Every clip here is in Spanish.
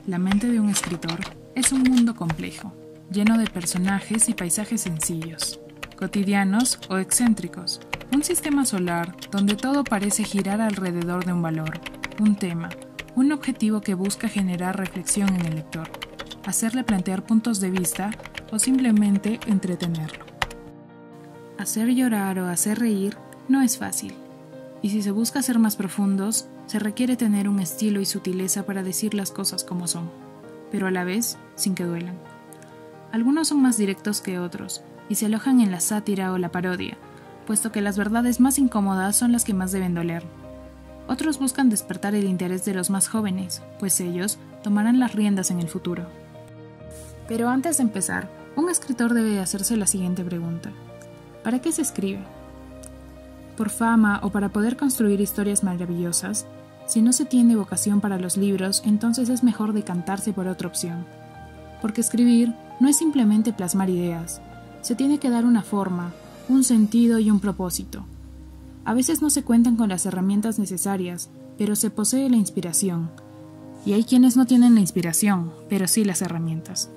La mente de un escritor es un mundo complejo, lleno de personajes y paisajes sencillos, cotidianos o excéntricos. Un sistema solar donde todo parece girar alrededor de un valor, un tema, un objetivo que busca generar reflexión en el lector, hacerle plantear puntos de vista o simplemente entretenerlo. Hacer llorar o hacer reír no es fácil, y si se busca ser más profundos, se requiere tener un estilo y sutileza para decir las cosas como son, pero a la vez sin que duelan. Algunos son más directos que otros, y se alojan en la sátira o la parodia, puesto que las verdades más incómodas son las que más deben doler. Otros buscan despertar el interés de los más jóvenes, pues ellos tomarán las riendas en el futuro. Pero antes de empezar, un escritor debe hacerse la siguiente pregunta: ¿para qué se escribe? ¿Por fama o para poder construir historias maravillosas? Si no se tiene vocación para los libros, entonces es mejor decantarse por otra opción. Porque escribir no es simplemente plasmar ideas, se tiene que dar una forma, un sentido y un propósito. A veces no se cuentan con las herramientas necesarias, pero se posee la inspiración. Y hay quienes no tienen la inspiración, pero sí las herramientas.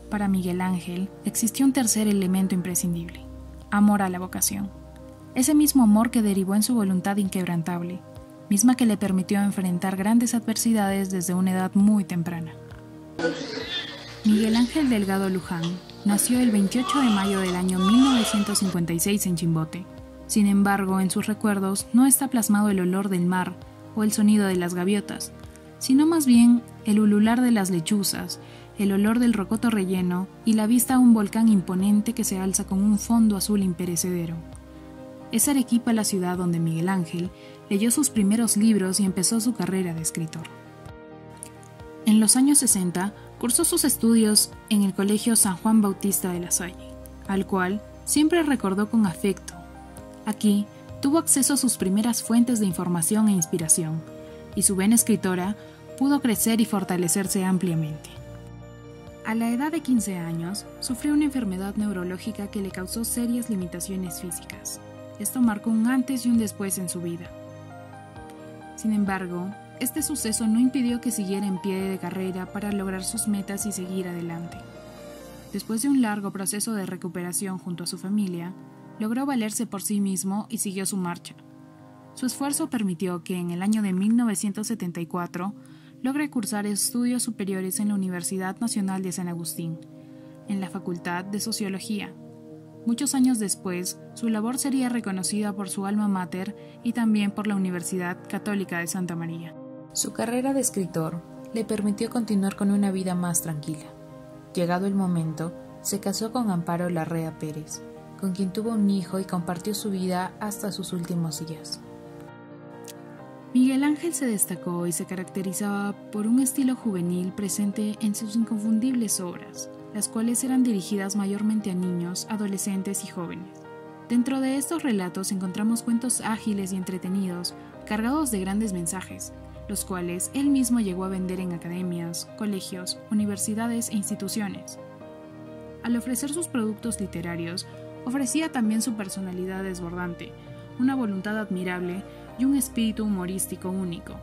Para Miguel Ángel existió un tercer elemento imprescindible: amor a la vocación. Ese mismo amor que derivó en su voluntad inquebrantable, misma que le permitió enfrentar grandes adversidades desde una edad muy temprana. Miguel Ángel Delgado Luján nació el 28 de mayo del año 1956 en Chimbote. Sin embargo, en sus recuerdos no está plasmado el olor del mar o el sonido de las gaviotas, sino más bien el ulular de las lechuzas, el olor del rocoto relleno y la vista a un volcán imponente que se alza con un fondo azul imperecedero. Es Arequipa la ciudad donde Miguel Ángel leyó sus primeros libros y empezó su carrera de escritor. En los años 60, cursó sus estudios en el Colegio San Juan Bautista de La Salle, al cual siempre recordó con afecto. Aquí tuvo acceso a sus primeras fuentes de información e inspiración, y su vena escritora pudo crecer y fortalecerse ampliamente. A la edad de 15 años, sufrió una enfermedad neurológica que le causó serias limitaciones físicas. Esto marcó un antes y un después en su vida. Sin embargo, este suceso no impidió que siguiera en pie de carrera para lograr sus metas y seguir adelante. Después de un largo proceso de recuperación junto a su familia, logró valerse por sí mismo y siguió su marcha. Su esfuerzo permitió que en el año de 1974 logre cursar estudios superiores en la Universidad Nacional de San Agustín, en la Facultad de Sociología. Muchos años después, su labor sería reconocida por su alma mater y también por la Universidad Católica de Santa María. Su carrera de escritor le permitió continuar con una vida más tranquila. Llegado el momento, se casó con Amparo Larrea Pérez, con quien tuvo un hijo y compartió su vida hasta sus últimos días. Miguel Ángel se destacó y se caracterizaba por un estilo juvenil presente en sus inconfundibles obras, las cuales eran dirigidas mayormente a niños, adolescentes y jóvenes. Dentro de estos relatos encontramos cuentos ágiles y entretenidos, cargados de grandes mensajes, los cuales él mismo llegó a vender en academias, colegios, universidades e instituciones. Al ofrecer sus productos literarios, ofrecía también su personalidad desbordante, una voluntad admirable y un espíritu humorístico único.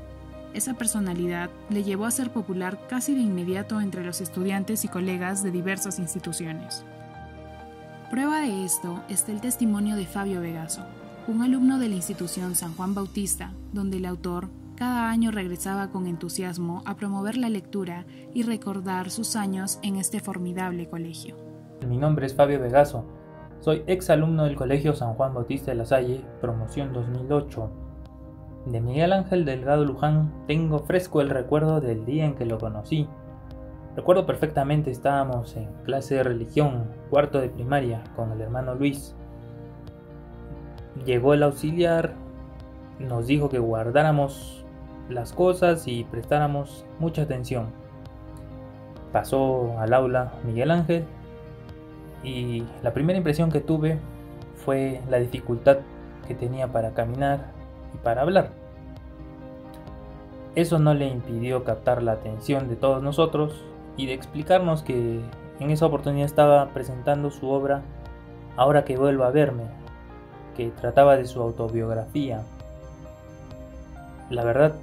Esa personalidad le llevó a ser popular casi de inmediato entre los estudiantes y colegas de diversas instituciones. Prueba de esto está el testimonio de Fabio Vegaso, un alumno de la institución San Juan Bautista, donde el autor cada año regresaba con entusiasmo a promover la lectura y recordar sus años en este formidable colegio. Mi nombre es Fabio Vegaso, soy exalumno del Colegio San Juan Bautista de La Salle, promoción 2008. De Miguel Ángel Delgado Luján tengo fresco el recuerdo del día en que lo conocí. Recuerdo perfectamente, estábamos en clase de religión, cuarto de primaria, con el hermano Luis. Llegó el auxiliar, nos dijo que guardáramos las cosas y prestáramos mucha atención. Pasó al aula Miguel Ángel y la primera impresión que tuve fue la dificultad que tenía para caminar y para hablar. Eso no le impidió captar la atención de todos nosotros y de explicarnos que en esa oportunidad estaba presentando su obra Ahora que vuelvo a verme, que trataba de su autobiografía. La verdad,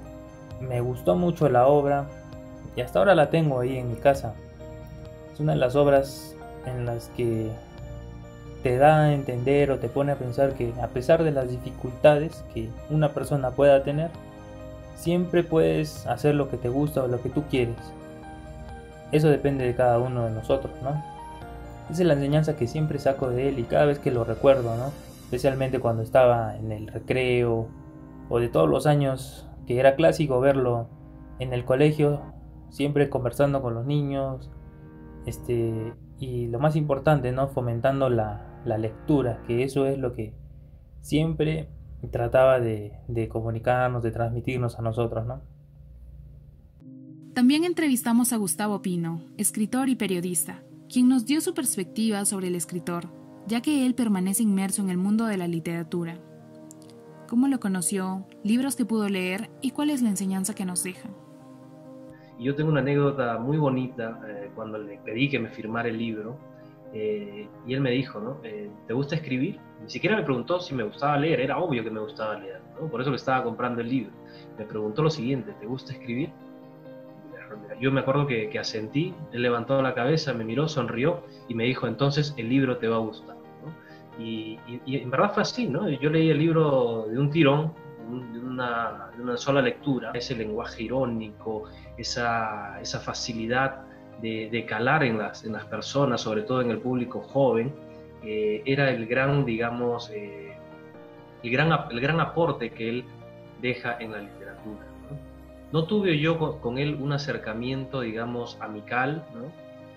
me gustó mucho la obra, y hasta ahora la tengo ahí en mi casa. Es una de las obras en las que te da a entender o te pone a pensar que a pesar de las dificultades que una persona pueda tener, siempre puedes hacer lo que te gusta o lo que tú quieres. Eso depende de cada uno de nosotros, ¿no? Esa es la enseñanza que siempre saco de él y cada vez que lo recuerdo, ¿no? Especialmente cuando estaba en el recreo o de todos los años que era clásico verlo en el colegio, siempre conversando con los niños, y lo más importante, ¿no? Fomentando la lectura, que eso es lo que siempre trataba de comunicarnos, de transmitirnos a nosotros, ¿no? También entrevistamos a Gustavo Pino, escritor y periodista, quien nos dio su perspectiva sobre el escritor, ya que él permanece inmerso en el mundo de la literatura. ¿Cómo lo conoció? ¿Libros que pudo leer? ¿Y cuál es la enseñanza que nos deja? Yo tengo una anécdota muy bonita cuando le pedí que me firmara el libro, y él me dijo, ¿no? ¿Te gusta escribir? Ni siquiera me preguntó si me gustaba leer, era obvio que me gustaba leer, ¿no? Por eso le estaba comprando el libro. Me preguntó lo siguiente: ¿te gusta escribir? Yo me acuerdo que asentí, él levantó la cabeza, me miró, sonrió y me dijo: entonces el libro te va a gustar, ¿no? Y en verdad fue así, ¿no? Yo leí el libro de un tirón, de una sola lectura. Ese lenguaje irónico, esa facilidad de calar en las personas, sobre todo en el público joven, era el gran, digamos, el gran aporte que él deja en la literatura, ¿no? No tuve yo con él un acercamiento, digamos, amical, ¿no?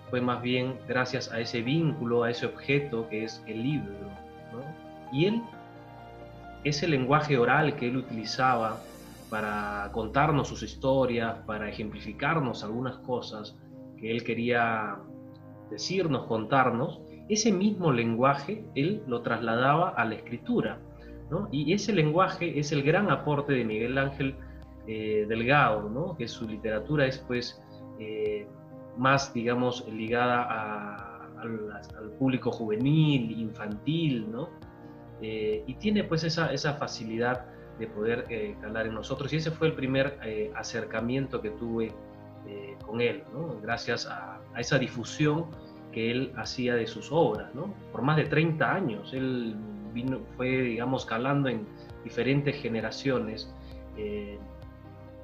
Fue más bien gracias a ese vínculo, a ese objeto que es el libro, ¿no? Y él, ese lenguaje oral que él utilizaba para contarnos sus historias, para ejemplificarnos algunas cosas que él quería decirnos, contarnos, ese mismo lenguaje él lo trasladaba a la escritura, ¿no? Y ese lenguaje es el gran aporte de Miguel Ángel Delgado, ¿no? Que su literatura es, pues, más, digamos, ligada al público juvenil, infantil, ¿no? Y tiene, pues, esa facilidad de poder calar en nosotros, y ese fue el primer acercamiento que tuve con él, ¿no? Gracias a esa difusión que él hacía de sus obras, ¿no? Por más de 30 años él fue, digamos, calando en diferentes generaciones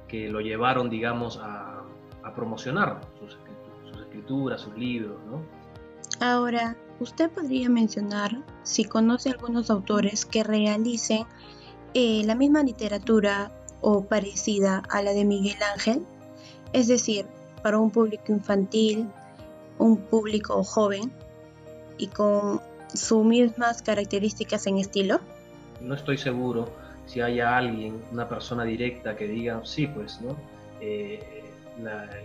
que lo llevaron, digamos, a promocionar sus escrituras, sus libros, ¿no? Ahora, ¿usted podría mencionar si conoce algunos autores que realicen la misma literatura o parecida a la de Miguel Ángel? Es decir, para un público infantil, un público joven y con sus mismas características en estilo. No estoy seguro si haya alguien, una persona directa que diga, sí, pues, ¿no?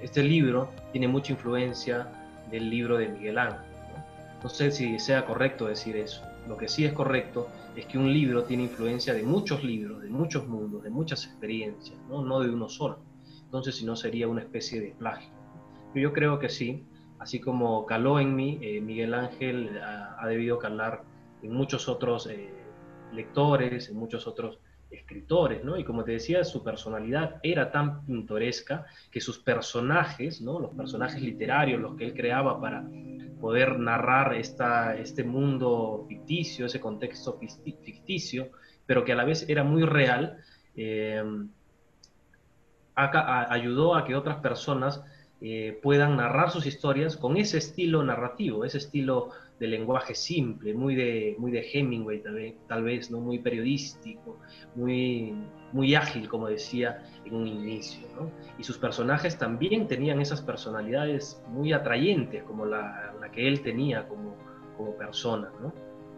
Este libro tiene mucha influencia del libro de Miguel Ángel, ¿no? No sé si sea correcto decir eso. Lo que sí es correcto es que un libro tiene influencia de muchos libros, de muchos mundos, de muchas experiencias, ¿no? No de uno solo. Entonces, si no, sería una especie de plagio. Yo creo que sí, así como caló en mí, Miguel Ángel ha debido calar en muchos otros lectores, en muchos otros escritores, ¿no? Y como te decía, su personalidad era tan pintoresca que sus personajes, ¿no? Los personajes literarios, los que él creaba para poder narrar este mundo ficticio, ese contexto ficticio, pero que a la vez era muy real, ayudó a que otras personas puedan narrar sus historias con ese estilo narrativo, ese estilo de lenguaje simple, muy de Hemingway tal vez, ¿no? Muy periodístico, muy ágil, como decía en un inicio, ¿no? Y sus personajes también tenían esas personalidades muy atrayentes, como la que él tenía como persona, ¿no?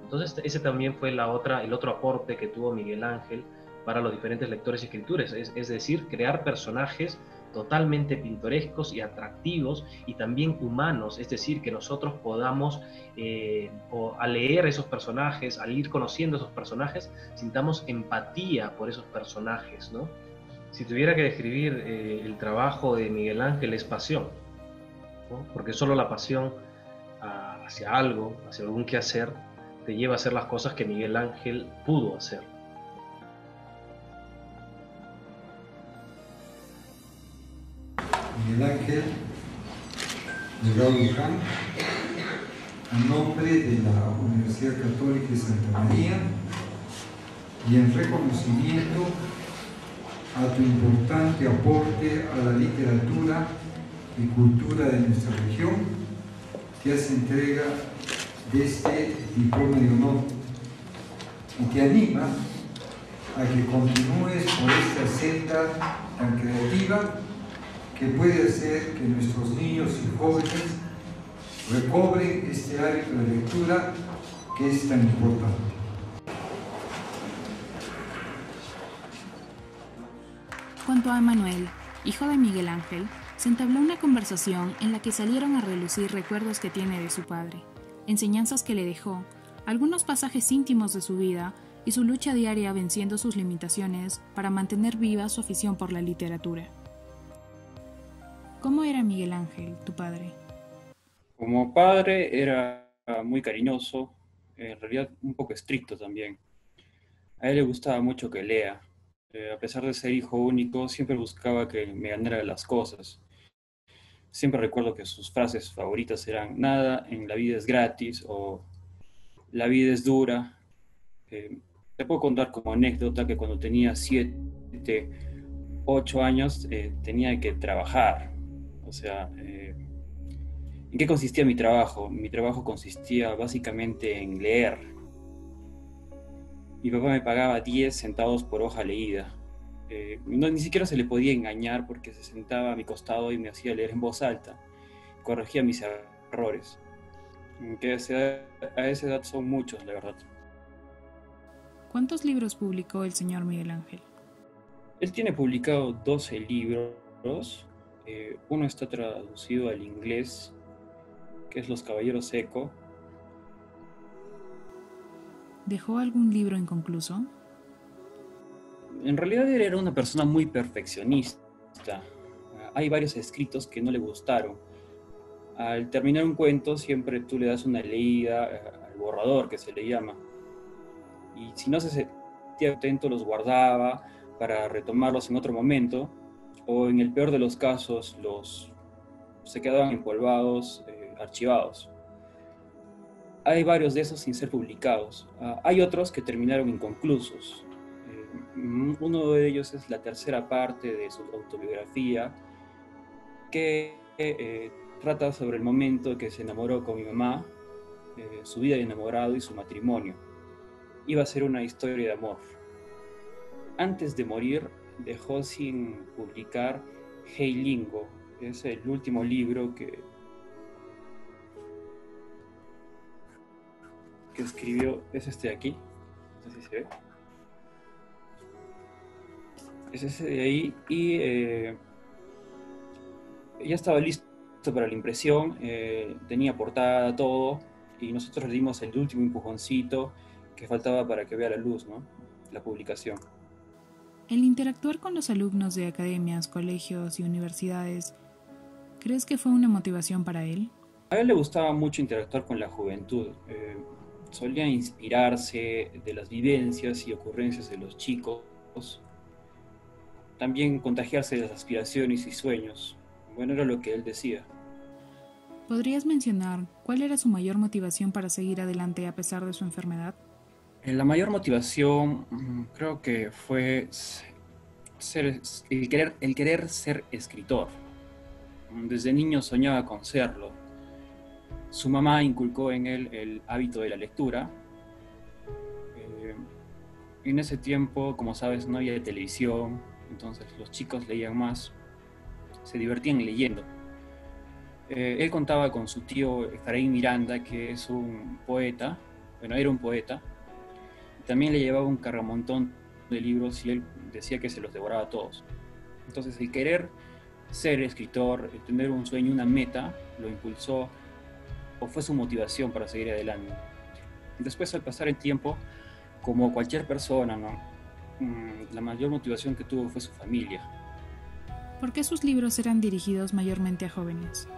Entonces ese también fue el otro aporte que tuvo Miguel Ángel para los diferentes lectores y escritores, es decir, crear personajes totalmente pintorescos y atractivos y también humanos, es decir, que nosotros podamos, al leer esos personajes, al ir conociendo esos personajes, sintamos empatía por esos personajes, ¿no? Si tuviera que describir el trabajo de Miguel Ángel, es pasión, ¿no? Porque solo la pasión hacia algo, hacia algún quehacer, te lleva a hacer las cosas que Miguel Ángel pudo hacer. Miguel Ángel Delgado Luján, a nombre de la Universidad Católica de Santa María y en reconocimiento a tu importante aporte a la literatura y cultura de nuestra región, te hace entrega de este diploma de honor y te anima a que continúes por esta senda tan creativa que puede hacer que nuestros niños y jóvenes recobren este hábito de lectura que es tan importante. Junto a Emanuel, hijo de Miguel Ángel, se entabló una conversación en la que salieron a relucir recuerdos que tiene de su padre, enseñanzas que le dejó, algunos pasajes íntimos de su vida y su lucha diaria venciendo sus limitaciones para mantener viva su afición por la literatura. ¿Cómo era Miguel Ángel, tu padre? Como padre era muy cariñoso, en realidad un poco estricto también. A él le gustaba mucho que lea. A pesar de ser hijo único, siempre buscaba que me ganara las cosas. Siempre recuerdo que sus frases favoritas eran nada en la vida es gratis o la vida es dura. Te puedo contar como anécdota que cuando tenía 7, 8 años tenía que trabajar. O sea, ¿en qué consistía mi trabajo? Mi trabajo consistía básicamente en leer. Mi papá me pagaba 10 centavos por hoja leída. Ni siquiera se le podía engañar porque se sentaba a mi costado y me hacía leer en voz alta. Corregía mis errores. Que a esa edad son muchos, la verdad. ¿Cuántos libros publicó el señor Miguel Ángel? Él tiene publicado 12 libros. Uno está traducido al inglés, que es Los Caballeros Eco. ¿Dejó algún libro inconcluso? En realidad él era una persona muy perfeccionista. Hay varios escritos que no le gustaron. Al terminar un cuento siempre tú le das una leída al borrador, que se le llama. Y si no se sentía atento, los guardaba para retomarlos en otro momento. O en el peor de los casos, se quedaban empolvados, archivados. Hay varios de esos sin ser publicados. Hay otros que terminaron inconclusos. Uno de ellos es la tercera parte de su autobiografía, que trata sobre el momento que se enamoró con mi mamá, su vida de enamorado y su matrimonio. Iba a ser una historia de amor. Antes de morir, dejó sin publicar Heilingo. Es el último libro que escribió. Es este de aquí. No sé si se ve. Es ese de ahí. Y ya estaba listo para la impresión. Tenía portada, todo. Y nosotros le dimos el último empujoncito que faltaba para que vea la luz, ¿no? La publicación. El interactuar con los alumnos de academias, colegios y universidades, ¿crees que fue una motivación para él? A él le gustaba mucho interactuar con la juventud. Solía inspirarse de las vivencias y ocurrencias de los chicos. También contagiarse de las aspiraciones y sueños. Bueno, era lo que él decía. ¿Podrías mencionar cuál era su mayor motivación para seguir adelante a pesar de su enfermedad? La mayor motivación creo que fue el querer ser escritor. Desde niño soñaba con serlo. Su mamá inculcó en él el hábito de la lectura. En ese tiempo, como sabes, no había televisión, entonces los chicos leían más, se divertían leyendo. Él contaba con su tío Efraín Miranda, que es un poeta, era un poeta. También le llevaba un cargamontón de libros y él decía que se los devoraba todos. Entonces el querer ser escritor, el tener un sueño, una meta, lo impulsó o fue su motivación para seguir adelante. Después, al pasar el tiempo, como cualquier persona, ¿no? La mayor motivación que tuvo fue su familia. ¿Por qué sus libros eran dirigidos mayormente a jóvenes?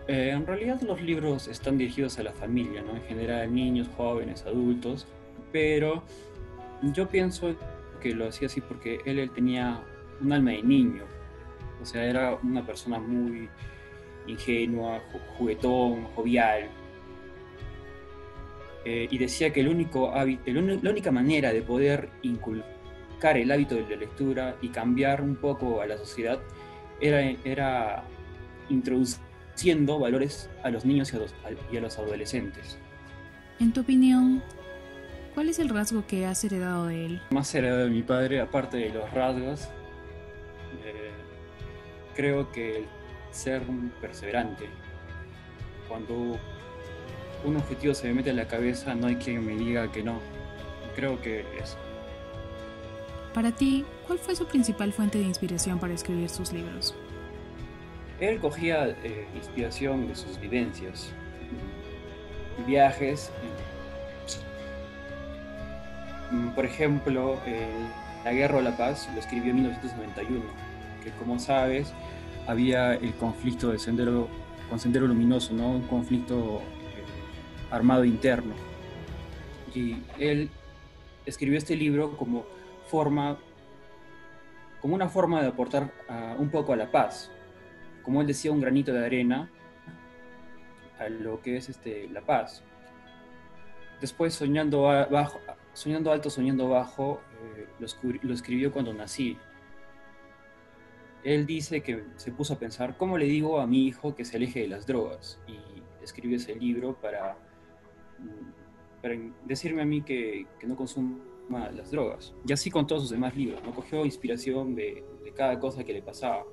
En realidad los libros están dirigidos a la familia, ¿no? En general niños, jóvenes, adultos, pero yo pienso que lo hacía así porque él tenía un alma de niño. O sea, era una persona muy ingenua, juguetón, jovial. Y decía que la única manera de poder inculcar el hábito de la lectura y cambiar un poco a la sociedad era introduciendo valores a los niños y a los adolescentes. En tu opinión, ¿cuál es el rasgo que has heredado de él? Más heredado de mi padre, aparte de los rasgos, creo que el ser un perseverante. Cuando un objetivo se me mete en la cabeza, no hay quien me diga que no. Creo que eso. Para ti, ¿cuál fue su principal fuente de inspiración para escribir sus libros? Él cogía inspiración de sus vivencias, viajes. Por ejemplo, La Guerra o la Paz lo escribió en 1991, que como sabes, había el conflicto de Sendero Luminoso, ¿no? Un conflicto armado interno. Y él escribió este libro como una forma de aportar un poco a la paz. Como él decía, un granito de arena a lo que es la paz. Después, Soñando alto, soñando bajo, lo escribió cuando nací. Él dice que se puso a pensar, ¿cómo le digo a mi hijo que se aleje de las drogas? Y escribió ese libro para decirme a mí que no consuma las drogas. Y así con todos sus demás libros, ¿no? Cogió inspiración de cada cosa que le pasaba.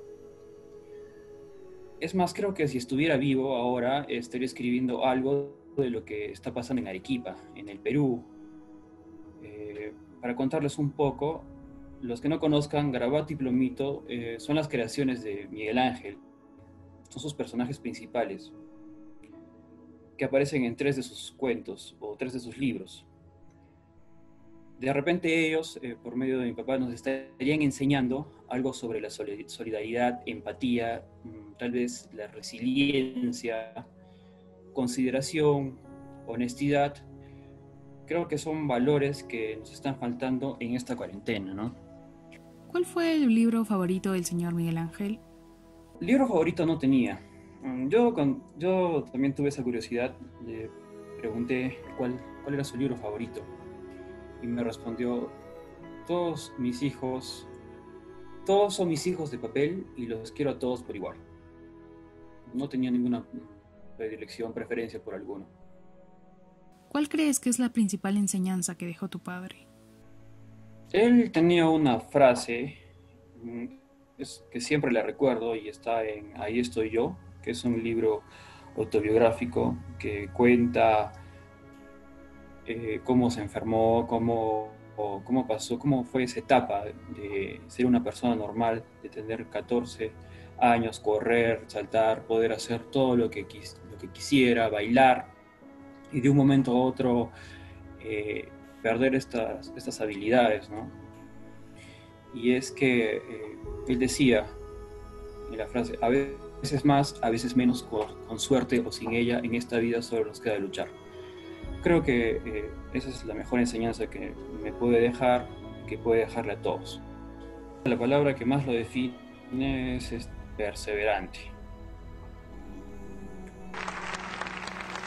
Es más, creo que si estuviera vivo ahora, estaría escribiendo algo de lo que está pasando en Arequipa, en el Perú. Para contarles un poco, los que no conozcan, Garabato y Plomito son las creaciones de Miguel Ángel. Son sus personajes principales, que aparecen en 3 de sus cuentos o 3 de sus libros. De repente ellos, por medio de mi papá, nos estarían enseñando algo sobre la solidaridad, empatía, tal vez la resiliencia, consideración, honestidad. Creo que son valores que nos están faltando en esta cuarentena, ¿no? ¿Cuál fue el libro favorito del señor Miguel Ángel? Libro favorito no tenía. Yo también tuve esa curiosidad, le pregunté cuál era su libro favorito. Y me respondió, todos son mis hijos de papel y los quiero a todos por igual. No tenía ninguna predilección, preferencia por alguno. ¿Cuál crees que es la principal enseñanza que dejó tu padre? Él tenía una frase que siempre la recuerdo y está en Ahí estoy yo, que es un libro autobiográfico que cuenta cómo se enfermó, cómo pasó, cómo fue esa etapa de ser una persona normal, de tener 14 años, correr, saltar, poder hacer todo lo que quisiera, bailar, y de un momento a otro perder estas habilidades, ¿no? Y es que él decía en la frase, a veces más, a veces menos, con suerte o sin ella, en esta vida solo nos queda luchar. Creo que esa es la mejor enseñanza que me puede dejar, que puede dejarle a todos. La palabra que más lo define es perseverante.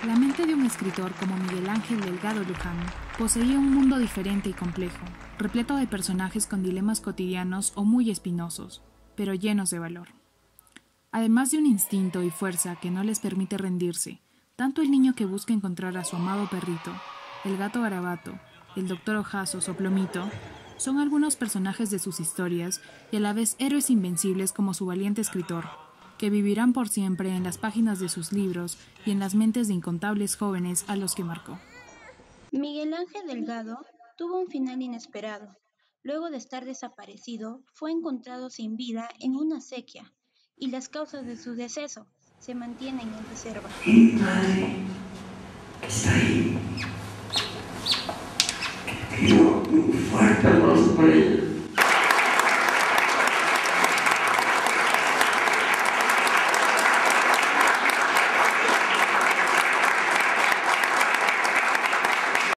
La mente de un escritor como Miguel Ángel Delgado Luján poseía un mundo diferente y complejo, repleto de personajes con dilemas cotidianos o muy espinosos, pero llenos de valor. Además de un instinto y fuerza que no les permite rendirse, tanto el niño que busca encontrar a su amado perrito, el gato Garabato, el doctor Ojazos o Plomito, son algunos personajes de sus historias y a la vez héroes invencibles como su valiente escritor, que vivirán por siempre en las páginas de sus libros y en las mentes de incontables jóvenes a los que marcó. Miguel Ángel Delgado tuvo un final inesperado. Luego de estar desaparecido, fue encontrado sin vida en una acequia y las causas de su deceso se mantienen en reserva. Mi madre está ahí. Quiero muy fuerte por ella.